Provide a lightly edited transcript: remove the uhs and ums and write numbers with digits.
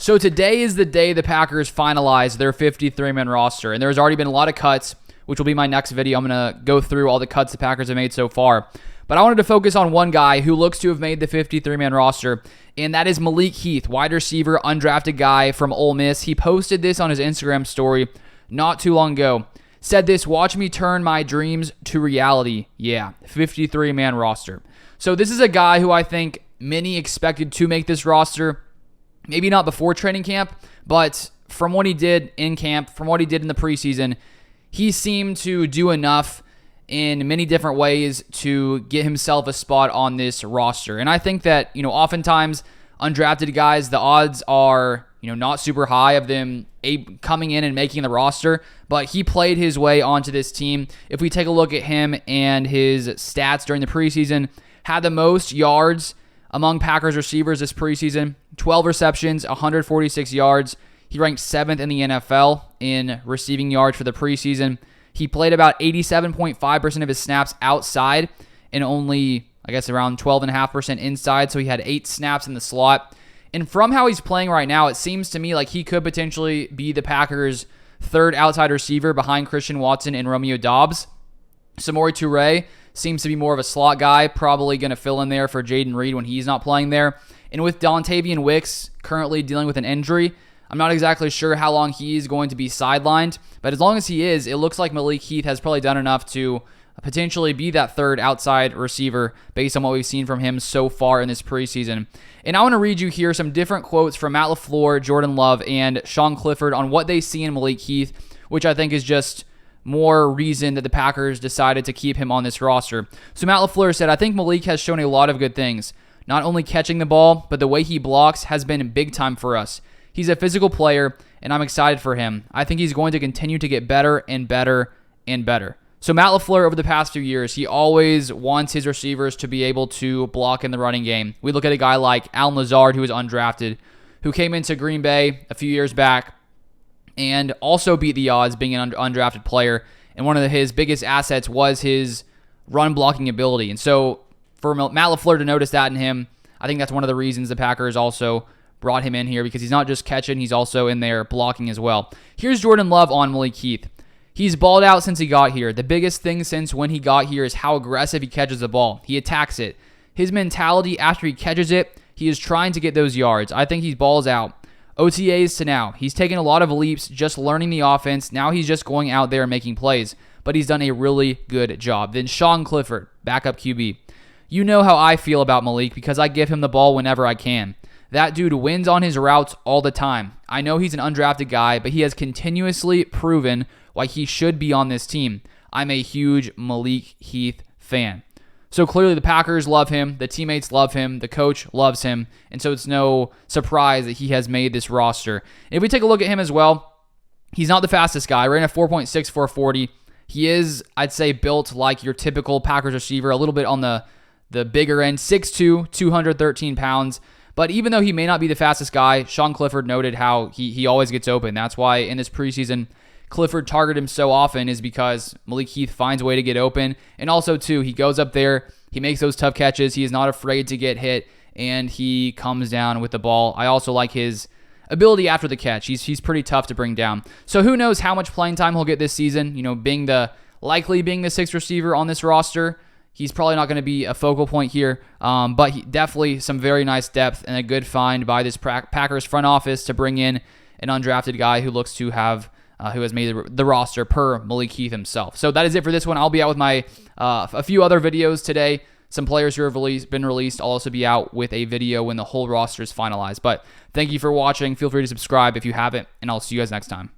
So today is the day the Packers finalize their 53-man roster, and there's already been a lot of cuts, which will be my next video. I'm going to go through all the cuts the Packers have made so far. But I wanted to focus on one guy who looks to have made the 53-man roster, and that is Malik Heath, wide receiver, undrafted guy from Ole Miss. He posted this on his Instagram story not too long ago. Said this, "Watch me turn my dreams to reality." Yeah, 53-man roster. So this is a guy who I think many expected to make this roster. Maybe not before training camp, but from what he did in camp, from what he did in the preseason, he seemed to do enough in many different ways to get himself a spot on this roster. And I think that, oftentimes undrafted guys, the odds are, not super high of them coming in and making the roster, but he played his way onto this team. If we take a look at him and his stats during the preseason, had the most yards among Packers receivers this preseason, 12 receptions, 146 yards. He ranked 7th in the NFL in receiving yards for the preseason. He played about 87.5% of his snaps outside and only, around 12.5% inside, so he had 8 snaps in the slot. And from how he's playing right now, it seems to me like he could potentially be the Packers' third outside receiver behind Christian Watson and Romeo Doubs. Samori Toure seems to be more of a slot guy, probably going to fill in there for Jaden Reed when he's not playing there. And with Dontavian Wicks currently dealing with an injury, I'm not exactly sure how long he is going to be sidelined, but as long as he is, it looks like Malik Heath has probably done enough to potentially be that third outside receiver based on what we've seen from him so far in this preseason. And I want to read you here some different quotes from Matt LaFleur, Jordan Love, and Sean Clifford on what they see in Malik Heath, which I think is just more reason that the Packers decided to keep him on this roster. So Matt LaFleur said, "I think Malik has shown a lot of good things. Not only catching the ball, but the way he blocks has been big time for us. He's a physical player, and I'm excited for him. I think he's going to continue to get better and better and better." So Matt LaFleur, over the past few years, he always wants his receivers to be able to block in the running game. We look at a guy like Allen Lazard, who was undrafted, who came into Green Bay a few years back and also beat the odds being an undrafted player. And one of his biggest assets was his run blocking ability. And so for Matt LaFleur to notice that in him, I think that's one of the reasons the Packers also brought him in here, because he's not just catching, he's also in there blocking as well. Here's Jordan Love on Malik Heath. "He's balled out since he got here. The biggest thing since when he got here is how aggressive he catches the ball. He attacks it. His mentality after he catches it, he is trying to get those yards. I think he balls out. OTAs to now. He's taken a lot of leaps just learning the offense. Now he's just going out there and making plays. But he's done a really good job." Then Sean Clifford, backup QB. "You know how I feel about Malik because I give him the ball whenever I can. That dude wins on his routes all the time. I know he's an undrafted guy, but he has continuously proven why he should be on this team. I'm a huge Malik Heath fan." So clearly the Packers love him, the teammates love him, the coach loves him, and so it's no surprise that he has made this roster. If we take a look at him as well, he's not the fastest guy. Ran a 4.64 40. He is, I'd say, built like your typical Packers receiver, a little bit on the bigger end, 6'2", 213 pounds. But even though he may not be the fastest guy, Sean Clifford noted how he always gets open. That's why in this preseason, Clifford targeted him so often, is because Malik Heath finds a way to get open. And also, too, he goes up there, he makes those tough catches, he is not afraid to get hit, and he comes down with the ball. I also like his ability after the catch. He's pretty tough to bring down. So who knows how much playing time he'll get this season, being the sixth receiver on this roster. He's probably not going to be a focal point here, but definitely some very nice depth and a good find by this Packers front office to bring in an undrafted guy who looks to have who has made the roster per Malik Heath himself. So that is it for this one. I'll be out with my a few other videos today. Some players who have been released. I'll also be out with a video when the whole roster is finalized. But thank you for watching. Feel free to subscribe if you haven't, and I'll see you guys next time.